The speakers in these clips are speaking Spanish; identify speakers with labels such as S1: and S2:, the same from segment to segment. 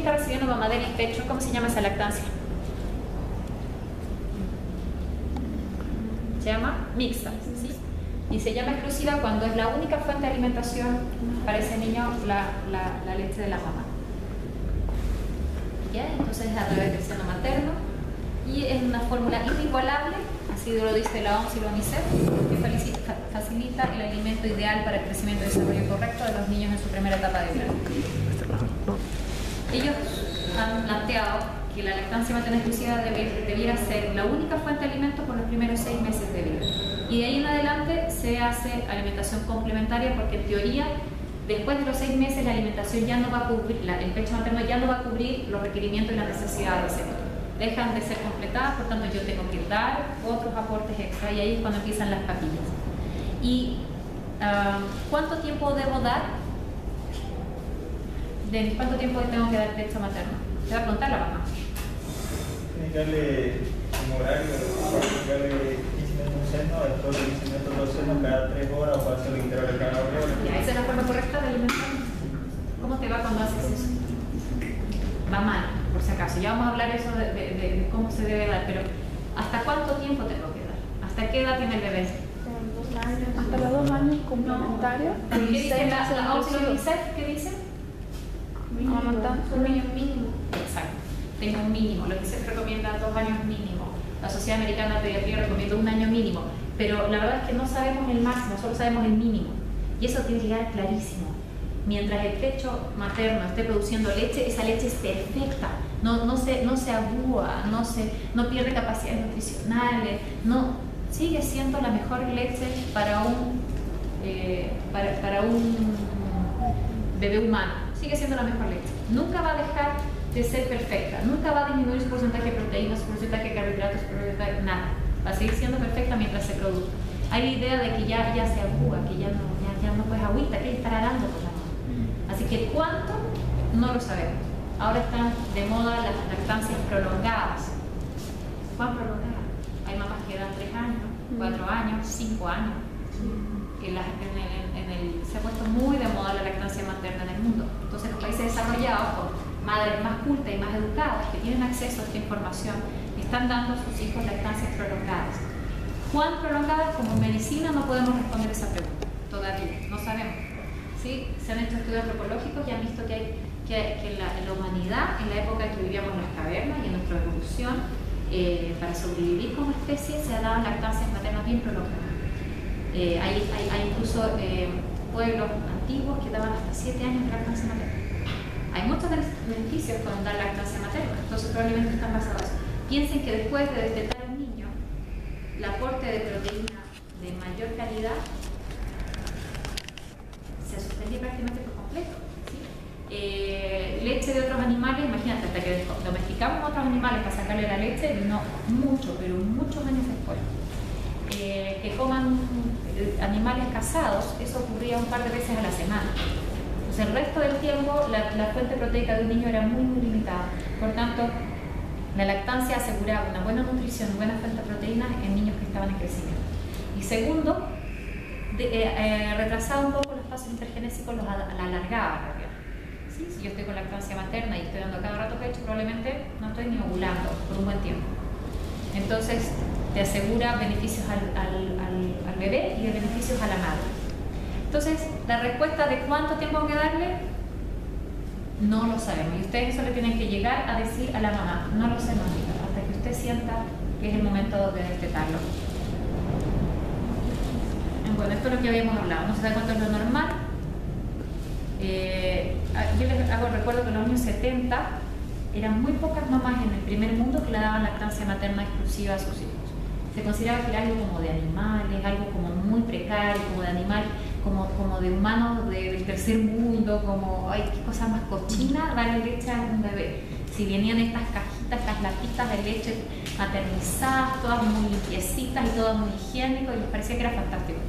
S1: está recibiendo mamadera y pecho, ¿cómo se llama esa lactancia? Se llama mixta, ¿sí? Y se llama exclusiva cuando es la única fuente de alimentación para ese niño la leche de la mamá. ¿Ya? Entonces es a través del seno materno y es una fórmula inigualable, así lo dice la OMS y la UNICEF, que facilita el alimento ideal para el crecimiento y desarrollo correcto de los niños en su primera etapa de vida. Ellos han planteado que la lactancia materna exclusiva debiera ser la única fuente de alimento por los primeros 6 meses de vida. Y de ahí en adelante se hace alimentación complementaria porque en teoría después de los 6 meses la alimentación ya no va a cubrir, el pecho materno ya no va a cubrir los requerimientos y las necesidades del feto. Dejan de ser completadas, por tanto yo tengo que dar otros aportes extra y ahí es cuando empiezan las papillas. ¿Y cuánto tiempo debo dar? Denis, ¿cuánto tiempo tengo que dar pecho materno? Te va a preguntar la mamá.
S2: Tienes que darle un horario, darle 15 minutos un seno, después de 15 minutos dos senos cada 3 horas o para hacer intervalos cada 2 horas.
S1: Ya, esa es la forma correcta de alimentar. ¿Cómo te va cuando haces eso? Va mal, por si acaso. Ya vamos a hablar eso de cómo se debe dar, pero ¿hasta cuánto tiempo tengo que dar? ¿Hasta qué edad tiene el bebé?
S3: Hasta los 2 años complementarios.
S1: ¿Qué dice la OMS y la UNICEF? ¿Qué dice?
S3: Un niño mínimo.
S1: Exacto. Tengo un mínimo. Lo que se recomienda 2 años mínimo. La Sociedad Americana de Pediatría recomienda 1 año mínimo. Pero la verdad es que no sabemos el máximo, solo sabemos el mínimo. Y eso tiene que quedar clarísimo. Mientras el pecho materno esté produciendo leche, esa leche es perfecta. No se agúa, no pierde capacidades nutricionales, sigue siendo la mejor leche para un bebé humano. Sigue siendo la mejor leche. Nunca va a dejar de ser perfecta, nunca va a disminuir su porcentaje de proteínas, su porcentaje de carbohidratos, su porcentaje de nada. Va a seguir siendo perfecta mientras se produzca. Hay la idea de que ya se agúa, que ya no puedes agüita, que estará dando por la mano. Así que ¿cuánto? No lo sabemos. Ahora están de moda las lactancias prolongadas. ¿Cuán prolongadas? Hay mamás que dan 3 años, 4 años, 5 años. Se ha puesto muy de moda la lactancia materna en el mundo. Entonces los países desarrollados, con madres más cultas y más educadas, que tienen acceso a esta información, están dando a sus hijos lactancias prolongadas. ¿Cuán prolongadas? Como medicina no podemos responder esa pregunta, todavía, no sabemos. ¿Sí? Se han hecho estudios antropológicos y han visto que la humanidad, en la época en que vivíamos en las cavernas y en nuestra evolución, para sobrevivir como especie, se ha dado lactancias maternas bien prolongadas. Hay incluso pueblos antiguos que daban hasta 7 años de lactancia materna. Hay muchos beneficios con dar lactancia materna, entonces probablemente están basados. Piensen que después de destetar a un niño, el aporte de proteína de mayor calidad se suspendía prácticamente por completo. ¿Sí? Leche de otros animales, imagínate, hasta que domesticamos otros animales para sacarle la leche, no mucho, pero muchos años después. Que coman animales cazados, eso ocurría un par de veces a la semana. Entonces el resto del tiempo la fuente proteica de un niño era muy limitada. Por tanto, la lactancia aseguraba una buena nutrición, buena fuente de proteínas en niños que estaban en crecimiento. Y segundo, retrasaba un poco los pasos intergenésicos, los alargaba en realidad. ¿Sí? Si yo estoy con lactancia materna y estoy dando cada rato pecho, probablemente no estoy ni ovulando por un buen tiempo. Entonces te asegura beneficios al bebé y beneficios a la madre. Entonces, la respuesta de cuánto tiempo hay que darle, no lo sabemos. Y ustedes eso le tienen que llegar a decir a la mamá, no lo sé, mamita, hasta que usted sienta que es el momento de destetarlo. Bueno, esto es lo que habíamos hablado, no se da cuenta de lo normal. Yo les hago recuerdo que en los años 70 eran muy pocas mamás en el primer mundo que le daban lactancia materna exclusiva a sus hijos. Se consideraba que era algo como de animales, algo como muy precario, como de animal, como de humanos del tercer mundo, como, ay, qué cosa más cochina darle leche a un bebé. Si venían estas cajitas, estas latitas de leche maternizadas, todas muy limpiecitas y todas muy higiénicas, y les parecía que era fantástico.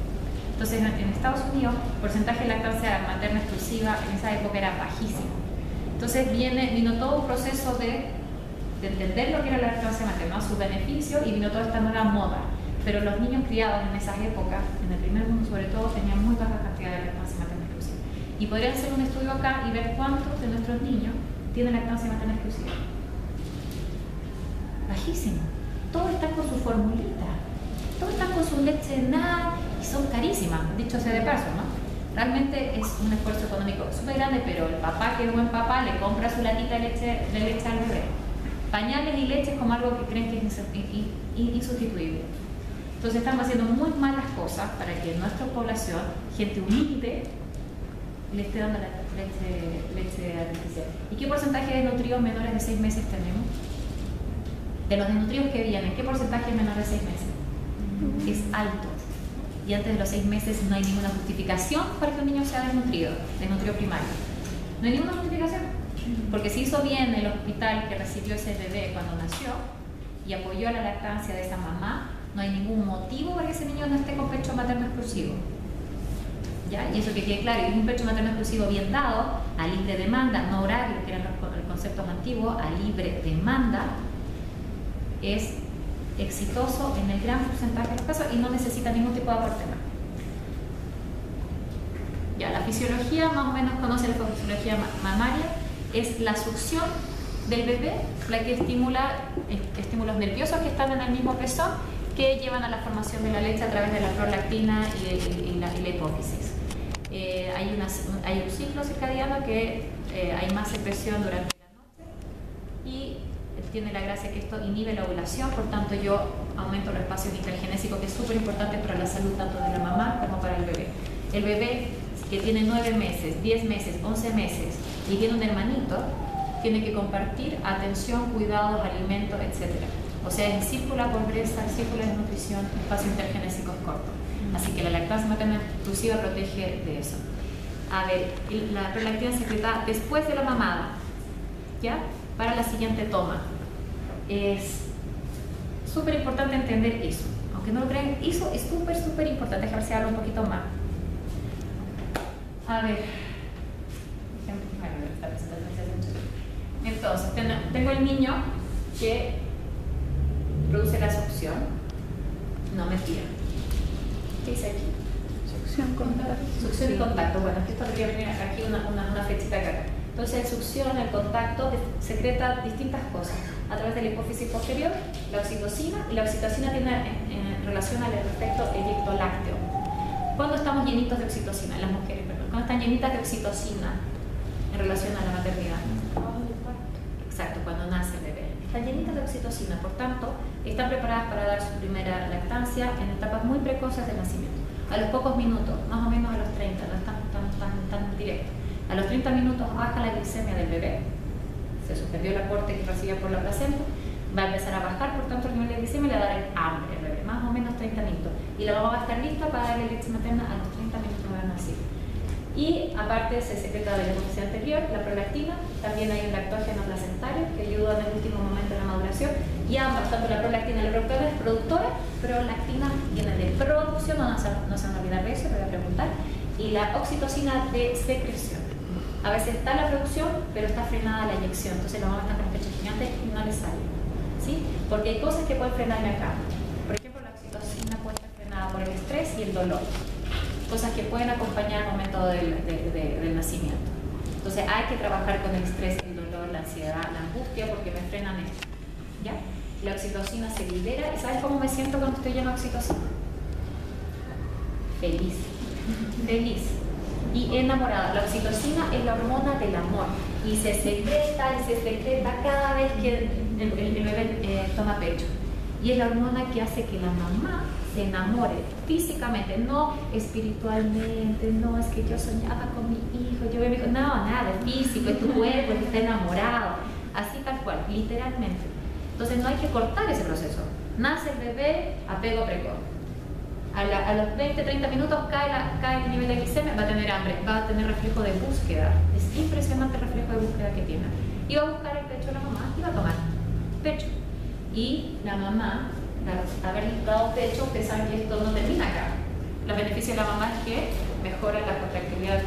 S1: Entonces, en Estados Unidos, el porcentaje de lactancia materna exclusiva en esa época era bajísimo. Entonces vino todo un proceso de entender lo que era la lactancia materna, sus beneficios, y vino toda esta nueva moda. Pero los niños criados en esas épocas, en el primer mundo sobre todo, tenían muy baja cantidad de lactancia materna exclusiva. Y podrían hacer un estudio acá y ver cuántos de nuestros niños tiene lactancia materna exclusiva? Bajísimo. Todos están con su formulita, todos están con su leche NAD y son carísimas, dicho sea de paso, ¿no? Realmente es un esfuerzo económico súper grande, pero el papá, que es buen papá, le compra su latita de leche al bebé. Pañales y leche es como algo que creen que es insustituible. Entonces estamos haciendo muy malas cosas para que nuestra población, gente humilde, le esté dando la leche artificial. ¿Y qué porcentaje de desnutridos menores de 6 meses tenemos? De los desnutridos que vienen, ¿qué porcentaje es menor de 6 meses? Es alto. Y antes de los 6 meses no hay ninguna justificación para que un niño sea desnutrido primario. No hay ninguna justificación. Porque si hizo bien el hospital que recibió ese bebé cuando nació y apoyó la lactancia de esa mamá, no hay ningún motivo para que ese niño no esté con pecho materno exclusivo. ¿Ya? Y eso que quede claro, y un pecho materno exclusivo bien dado, a libre demanda, no horario, que eran los conceptos antiguos, a libre demanda, es exitoso en el gran porcentaje de los casos y no necesita ningún tipo de aporte más. Ya, la fisiología, más o menos conoce la fisiología mamaria, es la succión del bebé, la que estimula estímulos nerviosos que están en el mismo pezón, que llevan a la formación de la leche a través de la prolactina y la hipófisis. Hay un ciclo circadiano que hay más secreción durante la noche y tiene la gracia que esto inhibe la ovulación, por tanto yo aumento los espacios intergenésicos, que es súper importante para la salud tanto de la mamá como para el bebé. El bebé que tiene 9 meses, 10 meses, 11 meses y tiene un hermanito, tiene que compartir atención, cuidados, alimentos, etc. O sea, el círculo de pobreza, el círculo de nutrición, espacio intergenésico es corto. Así que la lactancia materna exclusiva protege de eso. A ver, la prolactina secretada después de la mamada, ¿ya? Para la siguiente toma. Es súper importante entender eso. Aunque no lo crean, eso es súper importante. Déjame ver si hablo un poquito más. A ver. Entonces, tengo el niño que produce la succión. No, mentira. ¿Qué dice aquí?
S3: Succión, contacto.
S1: Succión y contacto. Bueno, esto debería venir aquí una flechita acá. Entonces, succión, el contacto, secreta distintas cosas a través de la hipófisis posterior, la oxitocina, y la oxitocina tiene en relación al efecto edictolácteo. ¿Cuándo estamos llenitos de oxitocina? Las mujeres, perdón. ¿Cuándo están llenitas de oxitocina en relación a la maternidad? Exacto, cuando nace el bebé. Están llenitas de oxitocina, por tanto, están preparadas para dar su primera lactancia en etapas muy precoces de nacimiento. A los pocos minutos, más o menos a los 30, no es tan directo. A los 30 minutos baja la glicemia del bebé, se suspendió el aporte que recibía por la placenta, va a empezar a bajar, por tanto, el nivel de glicemia le va a dar hambre al bebé, más o menos 30 minutos. Y la mamá va a estar lista para darle leche materna a los 30 minutos de haber nacido. Y aparte se secreta de la hipófisis anterior, la prolactina, también hay un lactógeno placentario que ayuda en el último momento de la maduración, y ambas, tanto la prolactina y la prolactina es productora, prolactina viene de producción, no se van a olvidar de eso, le voy a preguntar, y la oxitocina de secreción. A veces está la producción, pero está frenada la eyección, entonces la mamá está con el pecho gigante y no le sale, ¿sí? Porque hay cosas que pueden frenarme acá. Por ejemplo, la oxitocina puede estar frenada por el estrés y el dolor, cosas que pueden acompañar al momento del nacimiento. Entonces hay que trabajar con el estrés, el dolor, la ansiedad, la angustia, porque me frenan esto, ¿ya? La oxitocina se libera, ¿y sabes cómo me siento cuando estoy llena de oxitocina? Feliz, feliz y enamorada. La oxitocina es la hormona del amor y se secreta cada vez que el bebé toma pecho, y es la hormona que hace que la mamá se enamore físicamente, no espiritualmente. No, es que yo soñaba con mi hijo, yo me dijo, no, nada, es físico, es tu cuerpo, está enamorado, así tal cual, literalmente. Entonces no hay que cortar ese proceso. Nace el bebé, apego precoz. A los 20-30 minutos cae el nivel de glicemia, va a tener hambre, va a tener reflejo de búsqueda. Es impresionante el reflejo de búsqueda que tiene. Y va a buscar el pecho de la mamá y va a tomar pecho. Y la mamá, al haber dado pecho, ustedes saben que esto no termina acá. El beneficio de la mamá es que mejora la contractilidad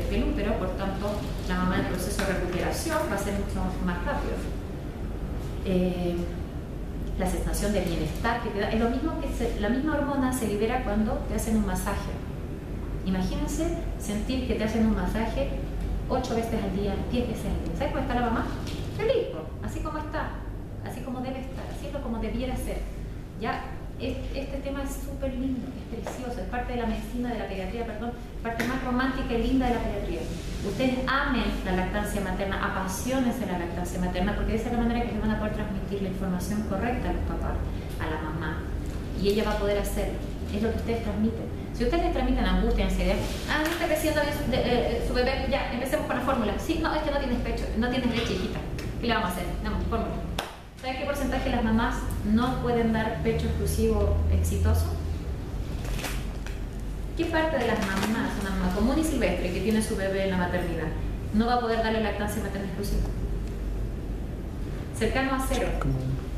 S1: del útero, por tanto, la mamá en el proceso de recuperación va a ser mucho más rápido. La sensación de bienestar que te da es lo mismo que la misma hormona se libera cuando te hacen un masaje. Imagínense sentir que te hacen un masaje 8 veces al día, 10 veces al día. ¿Sabes cómo está la mamá? Feliz, así como está, así como debe estar, así es como debiera ser. Ya, este tema es súper lindo, es precioso, es parte de la medicina, de la pediatría, perdón, parte más romántica y linda de la pediatría. Ustedes amen la lactancia materna, apasionense la lactancia materna, porque esa es la manera que les van a poder transmitir la información correcta a los papás, a la mamá, y ella va a poder hacerlo. Es lo que ustedes transmiten. Si ustedes les transmiten angustia, ansiedad, no está creciendo su bebé, ya, empecemos con la fórmula. Sí, no, es que no tienes pecho, no tienes leche, hijita. ¿Qué le vamos a hacer? Damos fórmula. ¿Saben qué porcentaje de las mamás no pueden dar pecho exclusivo exitoso? ¿Qué parte de las mamás, una mamá común y silvestre que tiene su bebé en la maternidad, no va a poder darle lactancia materna exclusiva? Cercano a cero.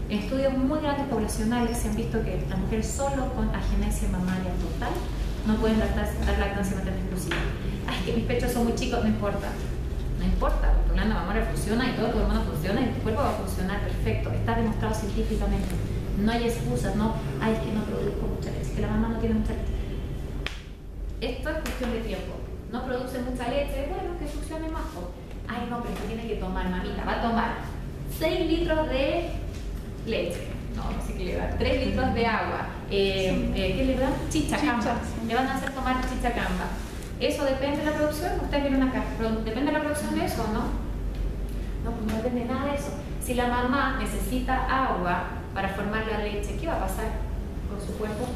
S1: En estudios muy grandes poblacionales se han visto que las mujeres solo con agenesia mamaria total no pueden dar lactancia materna exclusiva. Ay, que mis pechos son muy chicos, no importa. No importa, tu glándula mamaria funciona y todo tu hormona funciona y tu cuerpo va a funcionar perfecto. Está demostrado científicamente. No hay excusas, no, ay, es que no produzco mucha leche, que la mamá no tiene mucha leche. Esto es cuestión de tiempo. No produce mucha leche, bueno, que succione más. Ay, no, pero es que tiene que tomar, mamita, va a tomar 6 litros de leche. No, no sé qué le da. 3 litros de agua. ¿Qué le dan? Chichacamba. Le van a hacer tomar chichacamba. ¿Eso depende de la producción? Ustedes vieron acá. ¿Depende de la producción de eso o no? No, pues no depende nada de eso. Si la mamá necesita agua para formar la leche, ¿qué va a pasar con su cuerpo?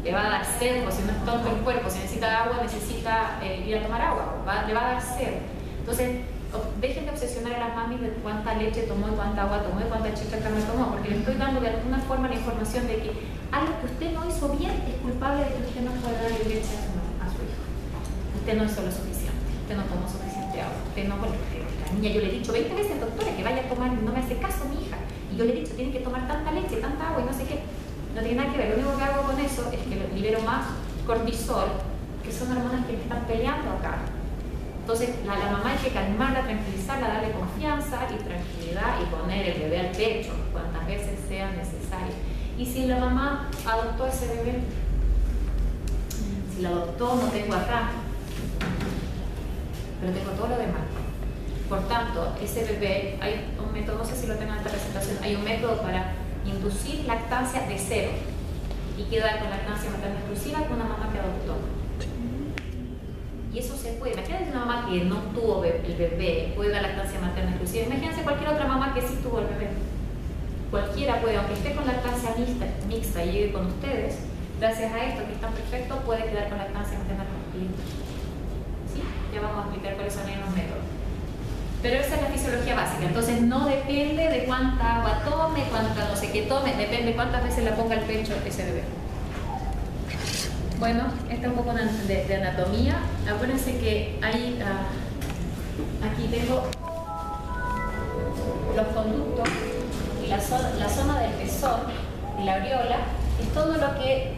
S1: Le va a dar sed, o si no es tonto el cuerpo, si necesita agua, necesita ir a tomar agua, le va a dar sed. Entonces, dejen de obsesionar a las mamis de cuánta leche tomó, y cuánta agua tomó, y cuánta chichacamba tomó, porque le estoy dando de alguna forma la información de que algo que usted no hizo bien es culpable de que usted no pueda darle leche a su hijo. Usted no hizo lo suficiente, usted no tomó suficiente agua, usted no, porque la niña, yo le he dicho 20 veces, doctora, que vaya a tomar, no me hace caso mi hija, y yo le he dicho, tiene que tomar tanta leche, tanta agua y no sé qué. No tiene nada que ver, lo único que hago con eso es que libero más cortisol, que son hormonas que me están peleando acá. Entonces, la mamá hay que calmarla, tranquilizarla, darle confianza y tranquilidad y poner el bebé al pecho cuantas veces sea necesario. Y si la mamá adoptó ese bebé, si lo adoptó, no tengo acá, pero tengo todo lo demás. Por tanto, ese bebé, hay un método, no sé si lo tengo en esta presentación, hay un método para inducir lactancia de cero y quedar con lactancia materna exclusiva con una mamá que adoptó. Y eso se puede. Imagínense una mamá que no tuvo el bebé, puede dar lactancia materna exclusiva. Imagínense cualquier otra mamá que sí tuvo el bebé. Cualquiera puede, aunque esté con lactancia mixta y llegue con ustedes, gracias a esto que es tan perfecto, puede quedar con lactancia materna exclusiva. ¿Sí? Ya vamos a explicar cuáles son los métodos. Pero esa es la fisiología básica, entonces no depende de cuánta agua tome, cuánta no sé qué tome, depende de cuántas veces la ponga al pecho ese bebé. Bueno, esta es un poco de anatomía. Acuérdense que hay, aquí tengo los conductos y la zona del pezón y la areola, es todo lo que,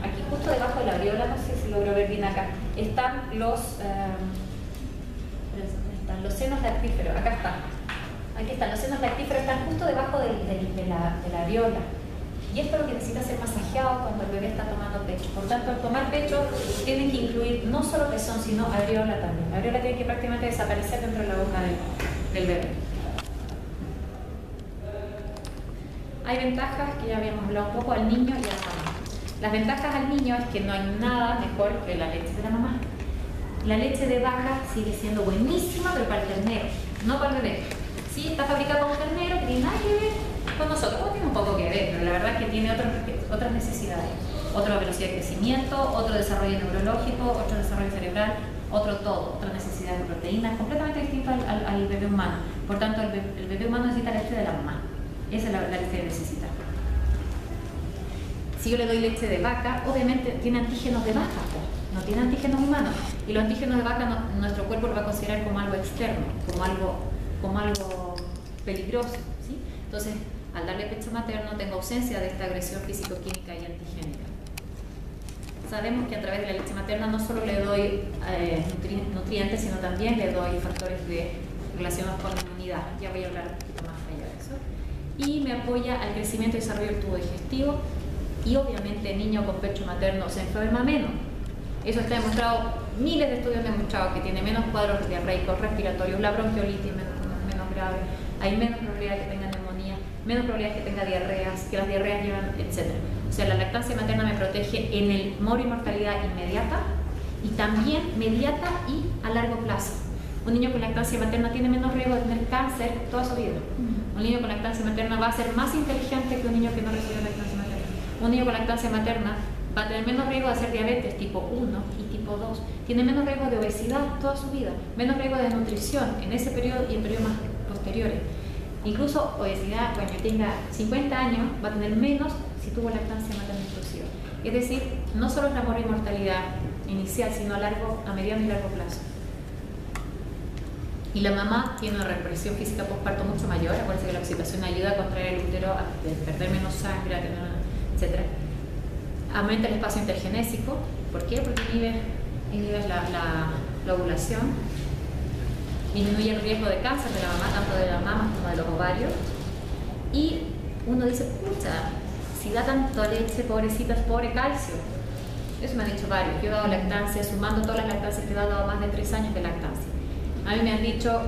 S1: aquí justo debajo de la areola, no sé si logro ver bien acá, están los senos lactíferos, acá están. Aquí están, los senos lactíferos están justo debajo de la areola. Y esto es lo que necesita ser masajeado cuando el bebé está tomando pecho. Por tanto, al tomar pecho, tienen que incluir no solo pezón, sino areola también. La areola tiene que prácticamente desaparecer dentro de la boca del bebé. Hay ventajas que ya habíamos hablado un poco al niño y a la mamá. Las ventajas al niño es que no hay nada mejor que la leche de la mamá. La leche de vaca sigue siendo buenísima, pero para el ternero, no para el bebé. Sí, está fabricada por un ternero que tiene nada que ver con nosotros, tiene un poco que ver, pero la verdad es que tiene otras necesidades. Otra velocidad de crecimiento, otro desarrollo neurológico, otro desarrollo cerebral, otro todo, otra necesidad de proteínas, completamente distinto al bebé humano. Por tanto, el bebé humano necesita leche de la mamá. Esa es la leche que necesita. Si yo le doy leche de vaca, obviamente tiene antígenos de vaca, no tiene antígenos humanos. Y los antígenos de vaca nuestro cuerpo lo va a considerar como algo externo, como algo peligroso, ¿sí? Entonces, al darle pecho materno tengo ausencia de esta agresión físico-química y antigénica. Sabemos que a través de la leche materna no solo le doy nutrientes, sino también le doy factores relacionados con la inmunidad. Ya voy a hablar un poquito más allá de eso. Y me apoya al crecimiento y desarrollo del tubo digestivo. Y obviamente el niño con pecho materno se enferma menos. Eso está demostrado miles de estudios han demostrado que tiene menos cuadros diarreicos, respiratorios, la bronquiolitis menos grave, hay menos probabilidad de que tenga neumonía, menos probabilidad de que tenga diarreas, que las diarreas llevan, etc. O sea, la lactancia materna me protege en el moro y mortalidad inmediata y también mediata y a largo plazo. Un niño con lactancia materna tiene menos riesgo de tener cáncer toda su vida. Un niño con lactancia materna va a ser más inteligente que un niño que no recibe lactancia materna. Un niño con lactancia materna va a tener menos riesgo de hacer diabetes tipo 1 y tipo 2. Tiene menos riesgo de obesidad toda su vida, menos riesgo de desnutrición en ese periodo y en periodos más posteriores. Incluso obesidad, cuando tenga 50 años, va a tener menos si tuvo lactancia materna exclusiva. Es decir, no solo es la mortalidad inicial, sino a mediano y largo plazo. Y la mamá tiene una represión física postparto mucho mayor. Acuérdense que la oxitocina ayuda a contraer el útero, a perder menos sangre, etc. Aumenta el espacio intergenésico. ¿Por qué? Porque inhibe la ovulación. Disminuye el riesgo de cáncer de la mamá, tanto de la mama como de los ovarios. Y uno dice, pucha, si da tanto leche, pobrecitas, pobre calcio. Eso me han dicho varios. Yo he dado lactancia, sumando todas las lactancias que he dado más de 3 años de lactancia. A mí me han dicho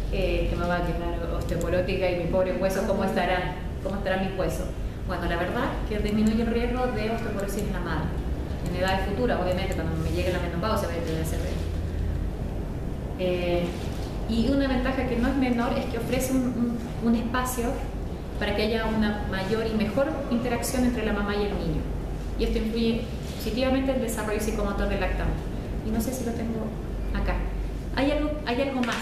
S1: que me va a quedar osteoporótica y mi pobre hueso, ¿cómo estará mi hueso? Bueno, la verdad que disminuye el riesgo de osteoporosis en la madre. En edades futuras, obviamente, cuando me llegue la menopausia, voy a tener ese riesgo. Y una ventaja que no es menor es que ofrece un espacio para que haya una mayor y mejor interacción entre la mamá y el niño. Y esto influye positivamente en el desarrollo psicomotor del lactante. Y no sé si lo tengo acá. Hay algo más.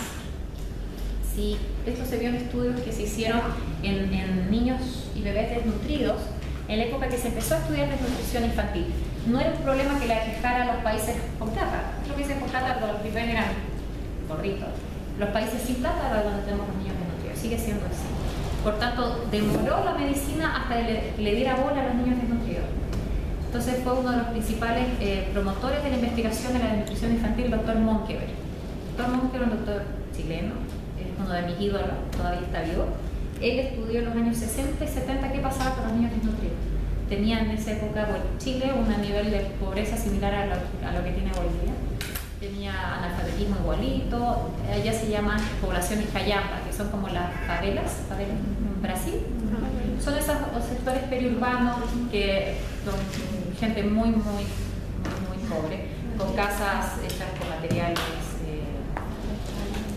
S1: Sí, esto se vio en estudios que se hicieron en niños y bebés desnutridos en la época que se empezó a estudiar desnutrición infantil. No era un problema que le aquejara a los países con plata. Los países con plata, los bebés eran gorritos. Los países sin plata eran donde tenemos los niños desnutridos. Sigue siendo así. Por tanto, demoró la medicina hasta que le diera bola a los niños desnutridos. Entonces fue uno de los principales promotores de la investigación de la desnutrición infantil, el doctor Monkever. El doctor Monkever es un doctor chileno, es uno de mis ídolos, todavía está vivo. Él estudió en los años 60 y 70 qué pasaba con los niños desnutridos. Tenía en esa época Chile un nivel de pobreza similar a lo que tiene Bolivia. Tenía analfabetismo igualito, allá se llaman poblaciones cayampas, que son como las favelas en Brasil. Son esos sectores periurbanos que son gente muy pobre, con casas hechas con materiales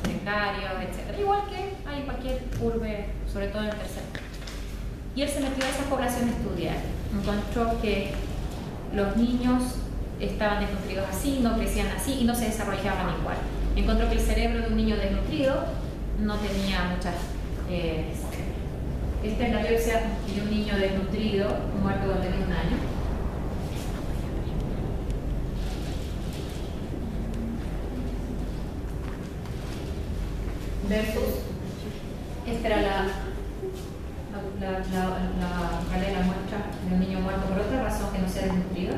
S1: precarios, etc. Igual que hay en cualquier urbe, sobre todo en el tercer mundo. Y él se metió a esas poblaciones a estudiar. Encontró que los niños estaban desnutridos así, no crecían así y no se desarrollaban igual. Encontró que el cerebro de un niño desnutrido no tenía muchas... esta es la biopsia de un niño desnutrido, muerto cuando tenía 1 año. Versus, esta era la muestra de un niño muerto por otra razón que no sea desnutrido,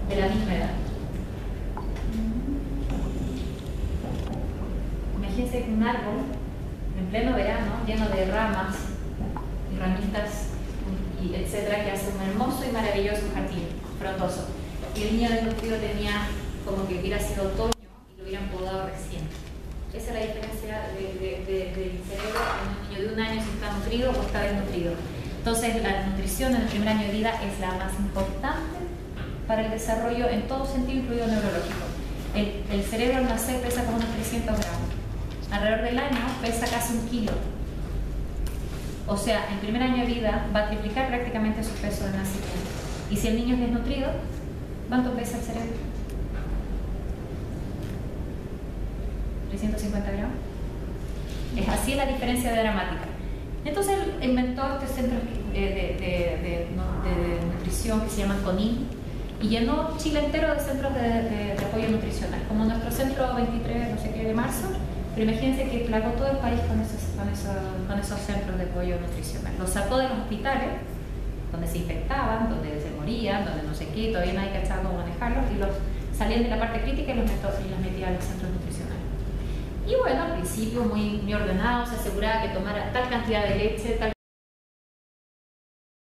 S1: de la misma edad. Imagínense un árbol en pleno verano, lleno de ramas y ramitas, y etcétera, que hace un hermoso y maravilloso jardín frondoso. Y el niño desnutrido tenía como que hubiera sido otoño y lo hubieran podado recién. Esa es la diferencia del cerebro en un niño de 1 año si está nutrido o está desnutrido. Entonces, la nutrición en el primer año de vida es la más importante para el desarrollo en todo sentido, incluido neurológico. El cerebro al nacer pesa como unos 300 gramos. Alrededor del año pesa casi 1 kilo. O sea, el primer año de vida va a triplicar prácticamente su peso de nacimiento. Y si el niño es desnutrido, ¿cuánto pesa el cerebro? 350 gramos. Es así la diferencia de dramática. Entonces él inventó este centro de nutrición que se llama CONIN y llenó Chile entero de centros de apoyo nutricional, como nuestro centro 23, no sé qué, de marzo, pero imagínense que plagó todo el país con esos centros de apoyo nutricional. Los sacó de los hospitales, donde se infectaban, donde se morían, donde no sé qué, todavía nadie cachaba cómo manejarlos, y los salían de la parte crítica y los metía a los centros nutricionales. Y bueno, al principio muy ordenado, se aseguraba que tomara tal cantidad de leche, tal